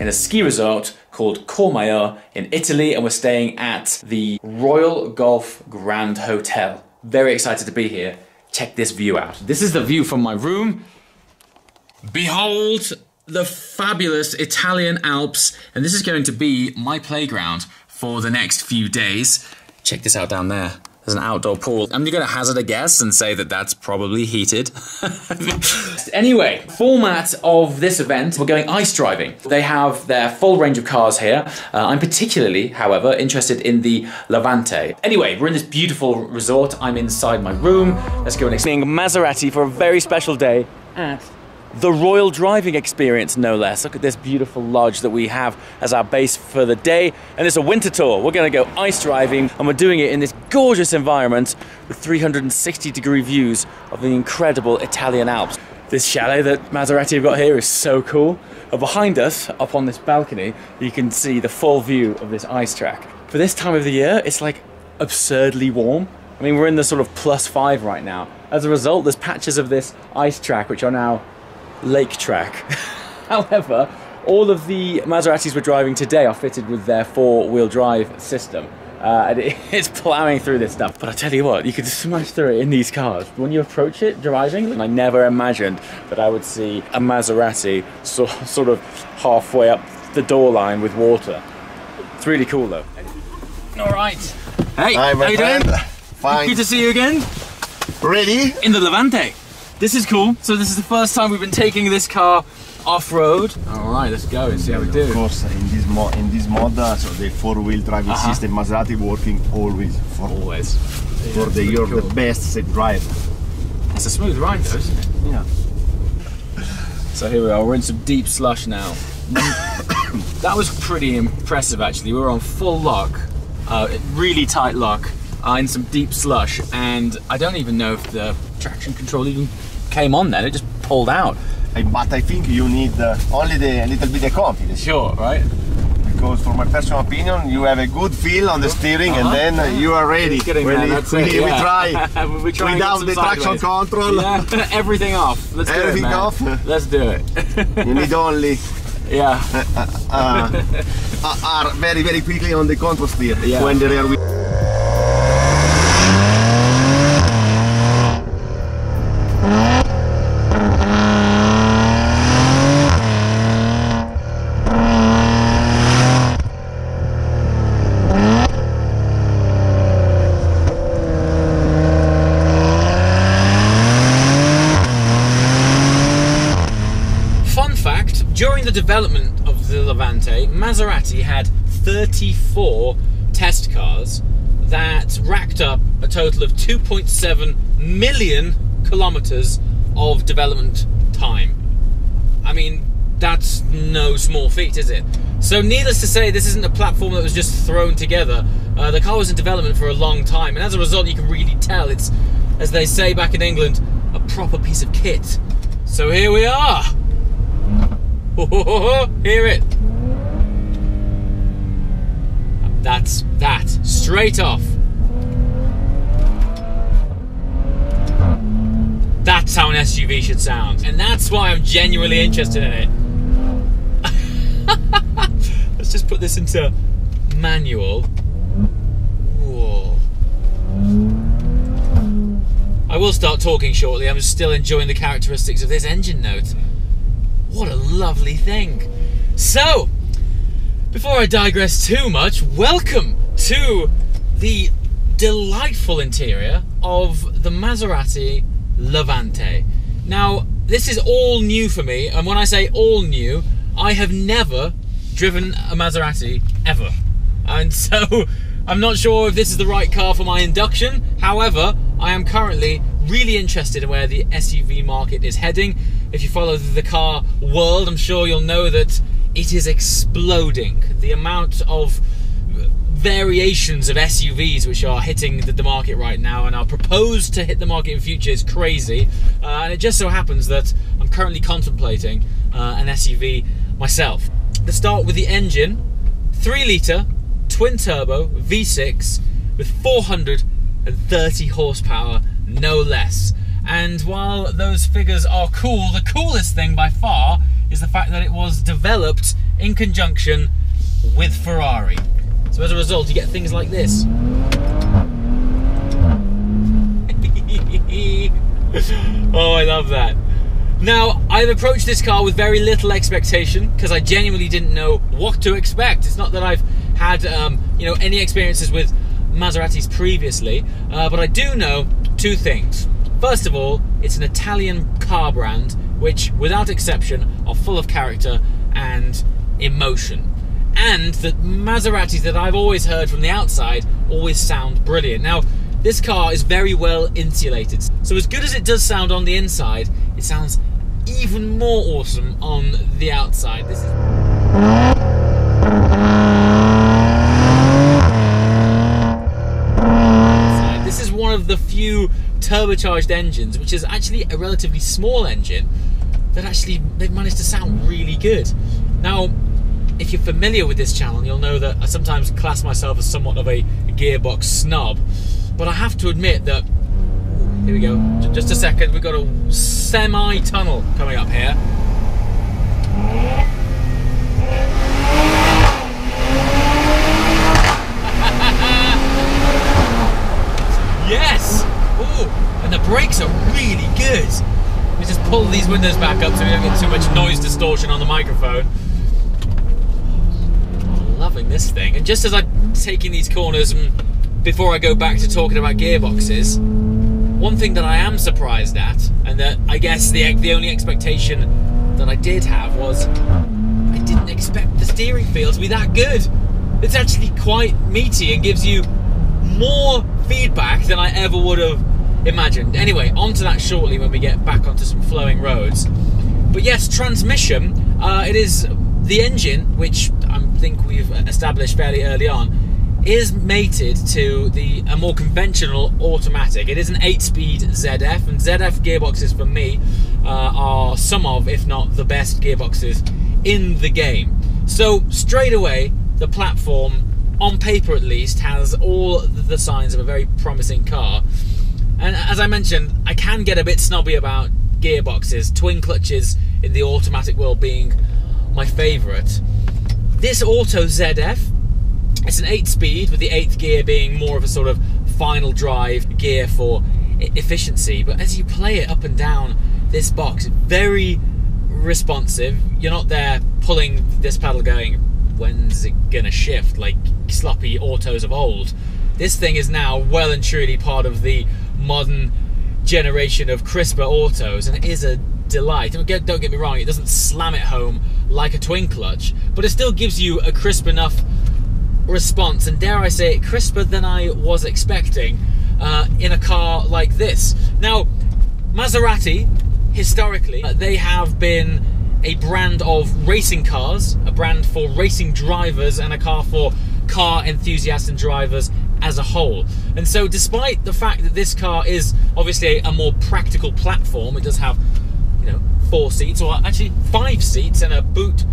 in a ski resort called Courmayeur in Italy, and we're staying at the Royal Golf Grand Hotel. Very excited to be here. Check this view out. This is the view from my room. Behold the fabulous Italian Alps, and this is going to be my playground for the next few days. Check this out down there. There's an outdoor pool. I'm going to hazard a guess and say that that's probably heated. Anyway, format of this event, we're going ice driving. They have their full range of cars here. I'm particularly, however, interested in the Lavante. Anyway, we're in this beautiful resort. I'm inside my room. Let's go and experience Maserati for a very special day at the Royal Driving Experience, no less. Look at this beautiful lodge that we have as our base for the day. And it's a winter tour. We're gonna go ice driving, and we're doing it in this gorgeous environment with 360-degree views of the incredible Italian Alps. This chalet that Maserati have got here is so cool. And behind us, up on this balcony, you can see the full view of this ice track. For this time of the year, it's like absurdly warm. I mean, we're in the sort of +5 right now. As a result, there's patches of this ice track which are now lake track. However, all of the Maseratis we're driving today are fitted with their 4-wheel drive system. And it's plowing through this stuff. But I tell you what, you could smash through it in these cars. When you approach it driving, I never imagined that I would see a Maserati sort of halfway up the door line with water. It's really cool though. All right. Hey, hi, how you doing? Fine. Good to see you again. Ready? In the Lavante. This is cool. So this is the first time we've been taking this car off-road. All right, let's go and see how we do. Of course, in this mod, so the 4-wheel driving system, Maserati working always for you're the best driver. It's a smooth ride though, isn't it? Yeah. So here we are, we're in some deep slush now. That was pretty impressive actually. We were on full lock, really tight lock, in some deep slush, and I don't even know if the traction control even came on then, it just pulled out. But I think you need only a little bit of confidence. Sure, right? Because for my personal opinion, you have a good feel on the steering, and then you are ready. We try without the traction control. Yeah, everything off. Let's do it, man. Off. Let's do it. You need only are very quickly on the control steer when the rear wheel. During the development of the Lavante, Maserati had 34 test cars that racked up a total of 2.7 million kilometers of development time. I mean, that's no small feat, is it? So needless to say, this isn't a platform that was just thrown together. The car was in development for a long time, and as a result, you can really tell it's, as they say back in England, a proper piece of kit. So here we are. Hear it. That's that. Straight off. That's how an SUV should sound. And that's why I'm genuinely interested in it. Let's just put this into manual. Whoa. I will start talking shortly. I'm still enjoying the characteristics of this engine note. What a lovely thing. So, before I digress too much, welcome to the delightful interior of the Maserati Lavante. Now, this is all new for me, and when I say all new, I have never driven a Maserati ever. And so, I'm not sure if this is the right car for my induction. However, I am currently really interested in where the SUV market is heading. If you follow the car world, I'm sure you'll know that it is exploding. The amount of variations of SUVs which are hitting the market right now and are proposed to hit the market in future is crazy. And it just so happens that I'm currently contemplating an SUV myself. Let's start with the engine. 3-litre, twin-turbo, V6 with 430 horsepower, no less. And while those figures are cool, the coolest thing by far is the fact that it was developed in conjunction with Ferrari. So as a result, you get things like this. Oh, I love that. Now, I've approached this car with very little expectation because I genuinely didn't know what to expect. It's not that I've had you know, any experiences with Maseratis previously, but I do know two things. First of all, it's an Italian car brand which, without exception, are full of character and emotion. And that Maseratis that I've always heard from the outside always sound brilliant. Now, this car is very well insulated, so as good as it does sound on the inside, it sounds even more awesome on the outside. This is one of the few turbocharged engines, which is actually a relatively small engine, that actually they've managed to sound really good. Now, if you're familiar with this channel, you'll know that I sometimes class myself as somewhat of a gearbox snob. But I have to admit that, here we go, just a second, we've got a semi-tunnel coming up here. Yes! Ooh, and the brakes are really good. Let me just pull these windows back up so we don't get too much noise distortion on the microphone. I'm loving this thing. And just as I'm taking these corners and before I go back to talking about gearboxes, one thing that I am surprised at, and that I guess the only expectation that I did have was, I didn't expect the steering feel to be that good. It's actually quite meaty and gives you more feedback than I ever would have imagined. Anyway, onto that shortly when we get back onto some flowing roads. But yes, transmission, it is the engine, which I think we've established fairly early on, is mated to a more conventional automatic. It is an 8-speed ZF, and ZF gearboxes for me are some of, if not the best gearboxes in the game. So straight away, the platform, on paper at least, has all the signs of a very promising car. And as I mentioned, I can get a bit snobby about gearboxes, twin clutches in the automatic world being my favourite. This Auto ZF, it's an 8-speed, with the 8th gear being more of a sort of final drive gear for efficiency. But as you play it up and down this box, it's very responsive. You're not there pulling this pedal going, when's it gonna shift, like sloppy autos of old. This thing is now well and truly part of the modern generation of crisper autos, and it is a delight. Don't get me wrong, it doesn't slam it home like a twin clutch, but it still gives you a crisp enough response, and dare I say it, crisper than I was expecting in a car like this. Now, Maserati, historically, they have been a brand of racing cars, a brand for racing drivers, and a car for car enthusiasts and drivers as a whole. And so despite the fact that this car is obviously a more practical platform, it does have, you know, 4 seats, or actually 5 seats, and a boot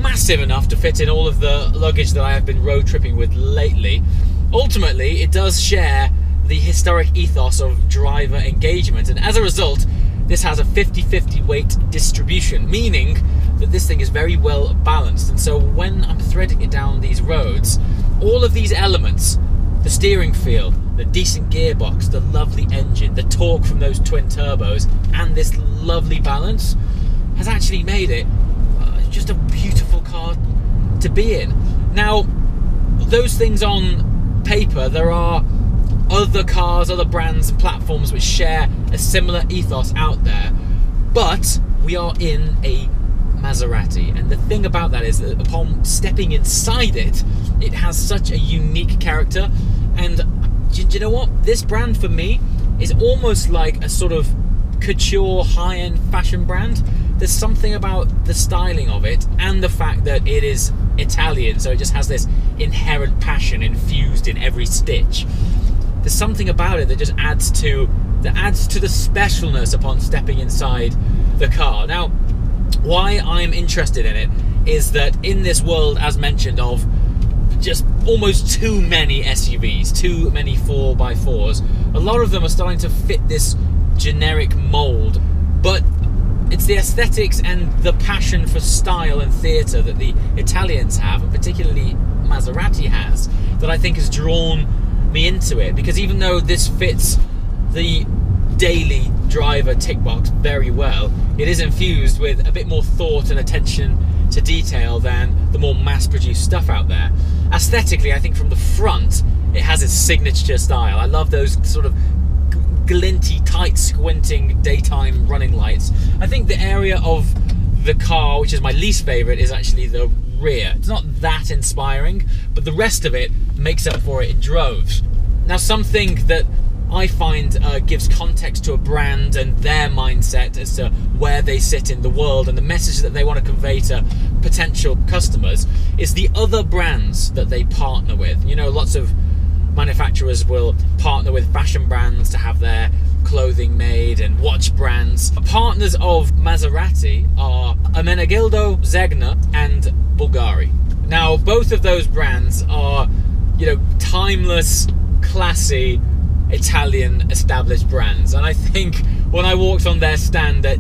massive enough to fit in all of the luggage that I have been road tripping with lately. Ultimately, it does share the historic ethos of driver engagement, and as a result, this has a 50-50 weight distribution, meaning that this thing is very well balanced. And so when I'm threading it down these roads, all of these elements, the steering feel, the decent gearbox, the lovely engine, the torque from those twin turbos, and this lovely balance, has actually made it just a beautiful car to be in. Now, those things on paper, there are other cars, other brands and platforms which share a similar ethos out there, but we are in a Maserati, and the thing about that is that upon stepping inside it, it has such a unique character. And do you know what? This brand for me is almost like a sort of couture high-end fashion brand. There's something about the styling of it and the fact that it is Italian, so it just has this inherent passion infused in every stitch. There's something about it that just adds to the specialness upon stepping inside the car. Now, why I'm interested in it is that in this world, as mentioned, of just almost too many SUVs, too many 4x4s, a lot of them are starting to fit this generic mold, but it's the aesthetics and the passion for style and theatre that the Italians have, and particularly Maserati has, that I think has drawn me into it. Because even though this fits the daily driver tick box very well, it is infused with a bit more thought and attention to detail than the more mass-produced stuff out there. Aesthetically, I think from the front, it has its signature style. I love those sort of glinty, tight squinting daytime running lights. I think the area of the car, which is my least favourite, is actually the rear. It's not that inspiring, but the rest of it makes up for it in droves. Now, something that I find gives context to a brand and their mindset as to where they sit in the world and the message that they want to convey to potential customers is the other brands that they partner with. You know, lots of manufacturers will partner with fashion brands to have their clothing made, and watch brands. Partners of Maserati are Ermenegildo Zegna and Bulgari. Now, both of those brands are, you know, timeless, classy, Italian established brands, and I think when I walked on their stand at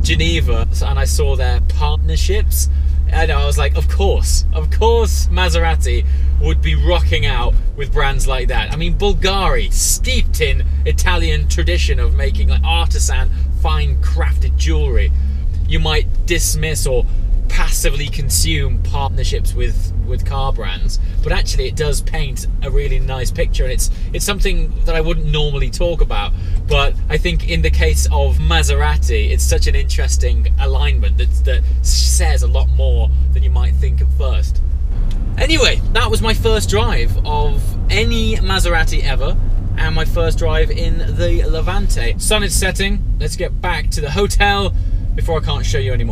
Geneva and I saw their partnerships, and I was like, of course Maserati would be rocking out with brands like that. I mean, Bulgari, steeped in Italian tradition of making like artisan, fine crafted jewellery. You might dismiss or passively consume partnerships with car brands, but actually it does paint a really nice picture, and it's something that I wouldn't normally talk about, but I think in the case of Maserati, it's such an interesting alignment that says a lot more than you might think at first. Anyway, that was my first drive of any Maserati ever, and my first drive in the Lavante. Sun is setting. Let's get back to the hotel before I can't show you anymore.